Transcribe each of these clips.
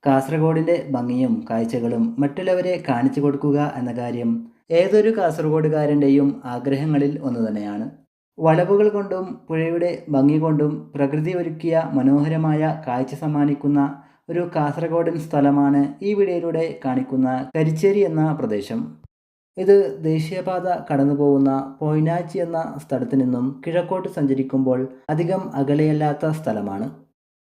കാസർഗോഡിൻ്റെ ഭംഗിയും കാഴ്ചകളും മറ്റുള്ളവരെ കാണിച്ചു കൊടുക്കുക എന്ന കാര്യം ഏതൊരു കാസർഗോഡുകാരൻ്റെയും ആഗ്രഹങ്ങളിൽ ഒന്ന് തന്നെയാണ്. വളവുകൾ കൊണ്ടും പുഴയുടെ ഭംഗി കൊണ്ടും പ്രകൃതി ഒരുക്കിയ മനോഹരമായ കാഴ്ച സമ്മാനിക്കുന്ന ഒരു കാസർഗോഡൻ സ്ഥലമാണ് ഈ വീഡിയോയിലൂടെ കാണിക്കുന്ന കരിച്ചേരി എന്ന പ്രദേശം. ഇത് ദേശീയപാത കടന്നുപോകുന്ന പൊയ്നാച്ചി എന്ന സ്ഥലത്ത് നിന്നും കിഴക്കോട്ട് സഞ്ചരിക്കുമ്പോൾ അധികം അകലെയല്ലാത്ത സ്ഥലമാണ്.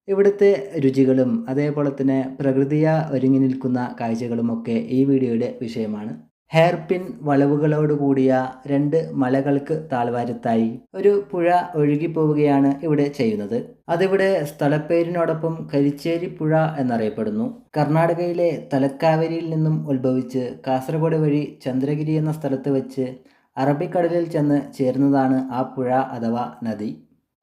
ഇവിടുത്തെ രുചികളും അതേപോലെ തന്നെ പ്രകൃതിയാ ഒരുങ്ങി നിൽക്കുന്ന കാഴ്ചകളുമൊക്കെ ഈ വീഡിയോയുടെ വിഷയമാണ്. ഹെയർ പിൻ വളവുകളോട് കൂടിയ രണ്ട് മലകൾക്ക് താഴ്വാരത്തായി ഒരു പുഴ ഒഴുകിപ്പോവുകയാണ് ഇവിടെ ചെയ്യുന്നത്. അതിവിടെ സ്ഥലപ്പേരിനോടൊപ്പം കരിച്ചേരി പുഴ എന്നറിയപ്പെടുന്നു. കർണാടകയിലെ തലക്കാവേരിയിൽ നിന്നും ഉത്ഭവിച്ച് കാസർഗോഡ് വഴി ചന്ദ്രഗിരി എന്ന സ്ഥലത്ത് വെച്ച് അറബിക്കടലിൽ ചെന്ന് ചേരുന്നതാണ് ആ പുഴ അഥവാ നദി.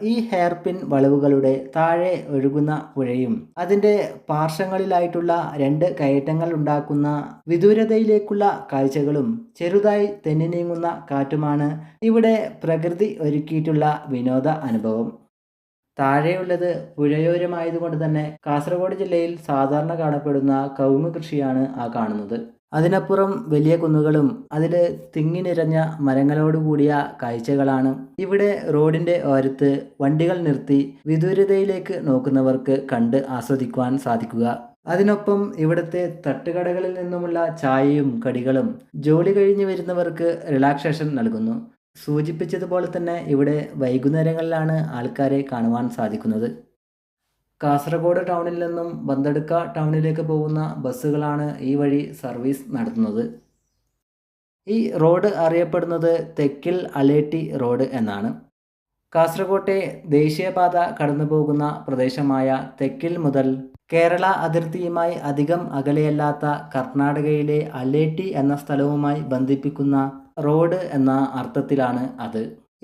ഈ ഹെയർ പിൻ വളവുകളുടെ താഴെ ഒഴുകുന്ന പുഴയും അതിൻ്റെ പാർശ്വങ്ങളിലായിട്ടുള്ള രണ്ട് കയറ്റങ്ങൾ ഉണ്ടാക്കുന്ന വിദൂരതയിലേക്കുള്ള കാഴ്ചകളും ചെറുതായി തെന്നി നീങ്ങുന്ന കാറ്റുമാണ് ഇവിടെ പ്രകൃതി ഒരുക്കിയിട്ടുള്ള വിനോദ അനുഭവം. താഴെയുള്ളത് പുഴയോരമായതുകൊണ്ട് തന്നെ കാസർഗോഡ് ജില്ലയിൽ സാധാരണ കാണപ്പെടുന്ന കവുങ്ങ് കൃഷിയാണ് ആ കാണുന്നത്. അതിനപ്പുറം വലിയ കുന്നുകളും അതിൽ തിങ്ങി നിറഞ്ഞ മരങ്ങളോട് കൂടിയ കാഴ്ചകളാണ് ഇവിടെ റോഡിൻ്റെ ഓരത്ത് വണ്ടികൾ നിർത്തി വിദൂരതയിലേക്ക് നോക്കുന്നവർക്ക് കണ്ട് ആസ്വദിക്കുവാൻ സാധിക്കുക. അതിനൊപ്പം ഇവിടുത്തെ തട്ടുകടകളിൽ നിന്നുമുള്ള ചായയും കടികളും ജോലി കഴിഞ്ഞ് വരുന്നവർക്ക് റിലാക്സേഷൻ നൽകുന്നു. സൂചിപ്പിച്ചതുപോലെ തന്നെ ഇവിടെ വൈകുന്നേരങ്ങളിലാണ് ആൾക്കാരെ കാണുവാൻ സാധിക്കുന്നത്. കാസർഗോഡ് ടൗണിൽ നിന്നും ബന്തടുക്ക ടൗണിലേക്ക് പോകുന്ന ബസ്സുകളാണ് ഈ വഴി സർവീസ് നടത്തുന്നത്. ഈ റോഡ് അറിയപ്പെടുന്നത് തെക്കിൽ അലേട്ടി റോഡ് എന്നാണ്. കാസർഗോട്ടെ ദേശീയപാത കടന്നു പോകുന്ന പ്രദേശമായ തെക്കിൽ മുതൽ കേരള അതിർത്തിയുമായി അധികം അകലെയല്ലാത്ത കർണാടകയിലെ അലേട്ടി എന്ന സ്ഥലവുമായി ബന്ധിപ്പിക്കുന്ന റോഡ് എന്ന അർത്ഥത്തിലാണ് അത്.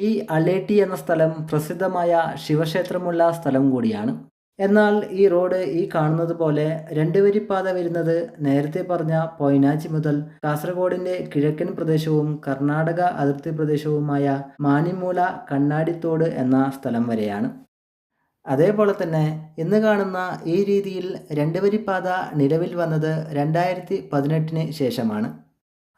ഈ അലേട്ടി എന്ന സ്ഥലം പ്രസിദ്ധമായ ശിവക്ഷേത്രമുള്ള സ്ഥലം കൂടിയാണ്. എന്നാൽ ഈ റോഡ് ഈ കാണുന്നത് പോലെ രണ്ട് വരിപ്പാത വരുന്നത് നേരത്തെ പറഞ്ഞ പൊയ്നാച്ചി മുതൽ കാസർഗോഡിൻ്റെ കിഴക്കൻ പ്രദേശവും കർണാടക അതിർത്തി പ്രദേശവുമായ മാനിമൂല കണ്ണാടിത്തോട് എന്ന സ്ഥലം വരെയാണ്. അതേപോലെ തന്നെ ഇന്ന് കാണുന്ന ഈ രീതിയിൽ രണ്ട് വരിപ്പാത നിലവിൽ വന്നത് 2018 ശേഷമാണ്.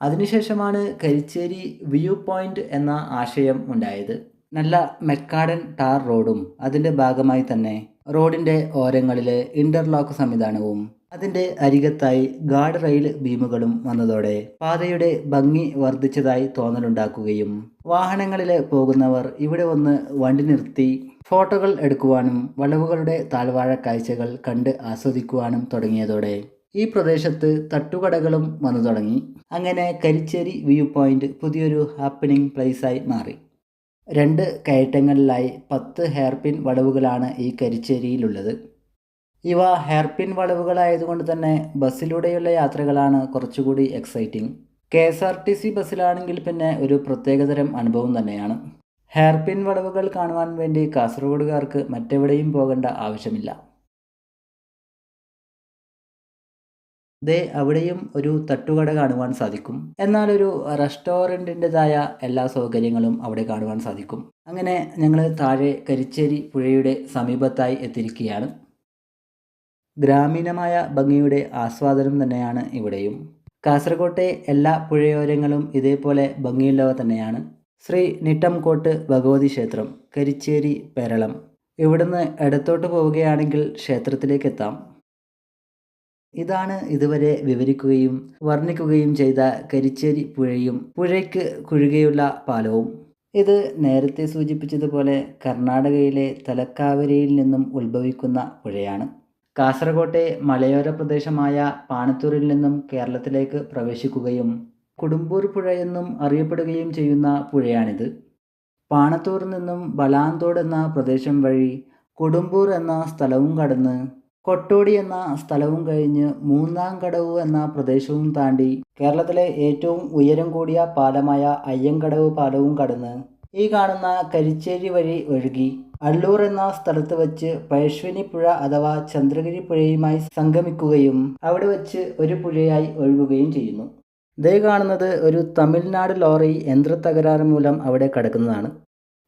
അതിനുശേഷമാണ് കരിച്ചേരി വ്യൂ പോയിന്റ് എന്ന ആശയം ഉണ്ടായത്. നല്ല മെക്കാഡൻ ടാർ റോഡും അതിൻ്റെ ഭാഗമായി തന്നെ റോഡിൻ്റെ ഓരങ്ങളിൽ ഇൻ്റർലോക്ക് സംവിധാനവും അതിൻ്റെ അരികത്തായി ഗാർഡ് റെയിൽ ബീമുകളും വന്നതോടെ പാതയുടെ ഭംഗി വർദ്ധിച്ചതായി തോന്നലുണ്ടാക്കുകയും വാഹനങ്ങളിൽ പോകുന്നവർ ഇവിടെ വന്ന് വണ്ടി നിർത്തി ഫോട്ടോകൾ എടുക്കുവാനും വളവുകളുടെ താഴ്വാര കാഴ്ചകൾ കണ്ട് ആസ്വദിക്കുവാനും തുടങ്ങിയതോടെ ഈ പ്രദേശത്ത് തട്ടുകടകളും വന്നു തുടങ്ങി. അങ്ങനെ കരിച്ചേരി വ്യൂ പോയിന്റ് പുതിയൊരു ഹാപ്പനിങ് പ്ലേസായി മാറി. രണ്ട് കയറ്റങ്ങളിലായി 10 ഹെയർ പിൻ വളവുകളാണ് ഈ കരിച്ചേരിയിലുള്ളത്. ഇവ ഹെയർ പിൻ വളവുകളായതുകൊണ്ട് തന്നെ ബസ്സിലൂടെയുള്ള യാത്രകളാണ് കുറച്ചുകൂടി എക്സൈറ്റിംഗ്. KSRTC ബസ്സിലാണെങ്കിൽ പിന്നെ ഒരു പ്രത്യേകതരം അനുഭവം തന്നെയാണ്. ഹെയർ പിൻ വളവുകൾ കാണുവാൻ വേണ്ടി കാസർഗോഡുകാർക്ക് മറ്റെവിടെയും പോകേണ്ട ആവശ്യമില്ല. അവിടെയും ഒരു തട്ടുകട കാണുവാൻ സാധിക്കും. എന്നാൽ ഒരു റെസ്റ്റോറൻറ്റിൻ്റെതായ എല്ലാ സൗകര്യങ്ങളും അവിടെ കാണുവാൻ സാധിക്കും. അങ്ങനെ ഞങ്ങൾ താഴെ കരിച്ചേരി പുഴയുടെ സമീപത്തായി എത്തിയിരിക്കുകയാണ്. ഗ്രാമീണമായ ഭംഗിയുടെ ആസ്വാദനം തന്നെയാണ് ഇവിടെയും. കാസർഗോട്ടെ എല്ലാ പുഴയോരങ്ങളും ഇതേപോലെ ഭംഗിയുള്ളവ തന്നെയാണ്. ശ്രീ നിട്ടംകോട്ട് ഭഗവതി ക്ഷേത്രം, കരിച്ചേരി പേരളം. ഇവിടുന്ന് ഇടത്തോട്ട് പോവുകയാണെങ്കിൽ ക്ഷേത്രത്തിലേക്ക് എത്താം. ഇതാണ് ഇതുവരെ വിവരിക്കുകയും വർണ്ണിക്കുകയും ചെയ്ത കരിച്ചേരി പുഴയും പുഴയ്ക്ക് കുഴുകെയുള്ള പാലവും. ഇത് നേരത്തെ സൂചിപ്പിച്ചതുപോലെ കർണാടകയിലെ തലക്കാവേരിയിൽ നിന്നും ഉത്ഭവിക്കുന്ന പുഴയാണ്. കാസർഗോട്ടെ മലയോര പ്രദേശമായ പാണത്തൂരിൽ നിന്നും കേരളത്തിലേക്ക് പ്രവേശിക്കുകയും കുടുംബൂർ പുഴ എന്നും അറിയപ്പെടുകയും ചെയ്യുന്ന പുഴയാണിത്. പാണത്തൂർ നിന്നും ബലാന്തോട് എന്ന പ്രദേശം വഴി കുടുംബൂർ എന്ന സ്ഥലവും കടന്ന് കൊട്ടോടി എന്ന സ്ഥലവും കഴിഞ്ഞ് മൂന്നാംകടവ് എന്ന പ്രദേശവും താണ്ടി കേരളത്തിലെ ഏറ്റവും ഉയരം കൂടിയ പാലമായ അയ്യങ്കടവ് പാലവും കടന്ന് ഈ കാണുന്ന കരിച്ചേരി വഴി ഒഴുകി അള്ളൂർ എന്ന സ്ഥലത്ത് വച്ച് പഴശ്വിനി പുഴ അഥവാ ചന്ദ്രഗിരി പുഴയുമായി സംഗമിക്കുകയും അവിടെ വച്ച് ഒരു പുഴയായി ഒഴുകുകയും ചെയ്യുന്നു. ഇതേ കാണുന്നത് ഒരു തമിഴ്നാട് ലോറി യന്ത്രത്തകരാറ് മൂലം അവിടെ കിടക്കുന്നതാണ്.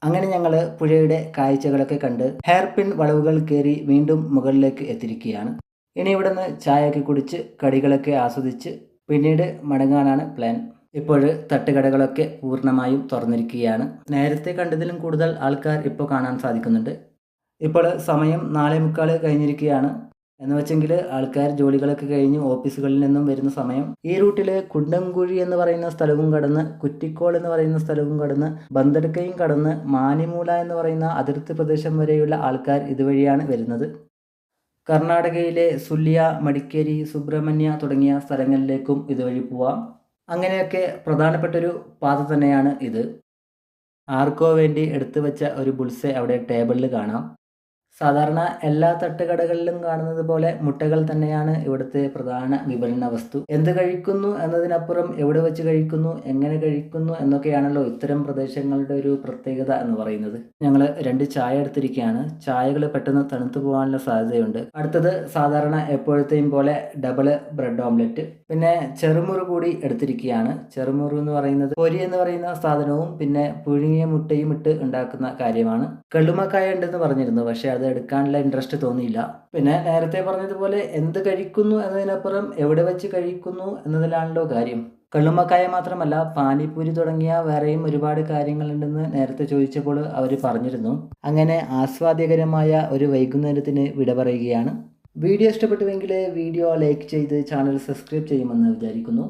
അങ്ങനെ ഞങ്ങൾ പുഴയുടെ കാഴ്ചകളൊക്കെ കണ്ട് ഹെയർ പിൻ വളവുകൾ കയറി വീണ്ടും മുകളിലേക്ക് എത്തിയിരിക്കുകയാണ്. ഇനി ഇവിടുന്ന് ചായയൊക്കെ കുടിച്ച് കടികളൊക്കെ ആസ്വദിച്ച് പിന്നീട് മടങ്ങാനാണ് പ്ലാൻ. ഇപ്പോൾ തട്ടുകടകളൊക്കെ പൂർണ്ണമായും തുറന്നിരിക്കുകയാണ്. നേരത്തെ കണ്ടതിലും കൂടുതൽ ആൾക്കാർ ഇപ്പോൾ കാണാൻ സാധിക്കുന്നുണ്ട്. ഇപ്പോൾ സമയം 4:45 കഴിഞ്ഞിരിക്കുകയാണ്. എന്ന് വെച്ചെങ്കിൽ ആൾക്കാർ ജോലികളൊക്കെ കഴിഞ്ഞ് ഓഫീസുകളിൽ നിന്നും വരുന്ന സമയം. ഈ റൂട്ടിൽ കുണ്ടംകുഴി എന്ന് പറയുന്ന സ്ഥലവും കടന്ന് കുറ്റിക്കോൾ എന്ന് പറയുന്ന സ്ഥലവും കടന്ന് ബന്തെടുക്കയും കടന്ന് മാനിമൂല എന്ന് പറയുന്ന അതിർത്തി പ്രദേശം വരെയുള്ള ആൾക്കാർ ഇതുവഴിയാണ് വരുന്നത്. കർണാടകയിലെ സുല്യ, മടിക്കേരി, സുബ്രഹ്മണ്യ തുടങ്ങിയ സ്ഥലങ്ങളിലേക്കും ഇതുവഴി പോവാം. അങ്ങനെയൊക്കെ പ്രധാനപ്പെട്ടൊരു പാത തന്നെയാണ് ഇത്. ആർക്കോ വേണ്ടി എടുത്തു വെച്ച ഒരു ബുൾസെ അവിടെ ടേബിളിൽ കാണാം. സാധാരണ എല്ലാ തട്ടുകടകളിലും കാണുന്നത് പോലെ മുട്ടകൾ തന്നെയാണ് ഇവിടുത്തെ പ്രധാന വിപണന വസ്തു. എന്ത് കഴിക്കുന്നു എന്നതിനപ്പുറം എവിടെ വെച്ച് കഴിക്കുന്നു, എങ്ങനെ കഴിക്കുന്നു എന്നൊക്കെയാണല്ലോ ഇത്തരം പ്രദേശങ്ങളുടെ ഒരു പ്രത്യേകത എന്ന് പറയുന്നത്. ഞങ്ങൾ 2 ചായ എടുത്തിരിക്കുകയാണ്. ചായകൾ പെട്ടെന്ന് തണുത്തു പോകാനുള്ള സാധ്യതയുണ്ട്. അടുത്തത് സാധാരണ എപ്പോഴത്തെയും പോലെ ഡബിൾ ബ്രെഡ് ഓംലെറ്റ്, പിന്നെ ചെറുമുറു കൂടി എടുത്തിരിക്കുകയാണ്. ചെറുമുറു എന്ന് പറയുന്നത് പൊരി എന്ന് പറയുന്ന സാധനവും പിന്നെ പുഴുങ്ങിയ മുട്ടയും ഇട്ട് ഉണ്ടാക്കുന്ന കാര്യമാണ്. കള്ളുമക്കായ ഉണ്ടെന്ന് പറഞ്ഞിരുന്നു, പക്ഷേ അത് എടുക്കാനുള്ള ഇൻട്രസ്റ്റ് തോന്നിയില്ല. പിന്നെ നേരത്തെ പറഞ്ഞതുപോലെ എന്ത് കഴിക്കുന്നു എന്നതിനപ്പുറം എവിടെ വെച്ച് കഴിക്കുന്നു എന്നതിലാണല്ലോ കാര്യം. കള്ളുമക്കായ മാത്രമല്ല, പാനിപ്പൂരി തുടങ്ങിയ വേറെയും ഒരുപാട് കാര്യങ്ങളുണ്ടെന്ന് നേരത്തെ ചോദിച്ചപ്പോൾ അവർ പറഞ്ഞിരുന്നു. അങ്ങനെ ആസ്വാദ്യകരമായ ഒരു വൈകുന്നേരത്തിന് വിട പറയുകയാണ്. വീഡിയോ ഇഷ്ടപ്പെട്ടുവെങ്കിൽ വീഡിയോ ലൈക്ക് ചെയ്ത് ചാനൽ സബ്സ്ക്രൈബ് ചെയ്യുമെന്ന് വിചാരിക്കുന്നു.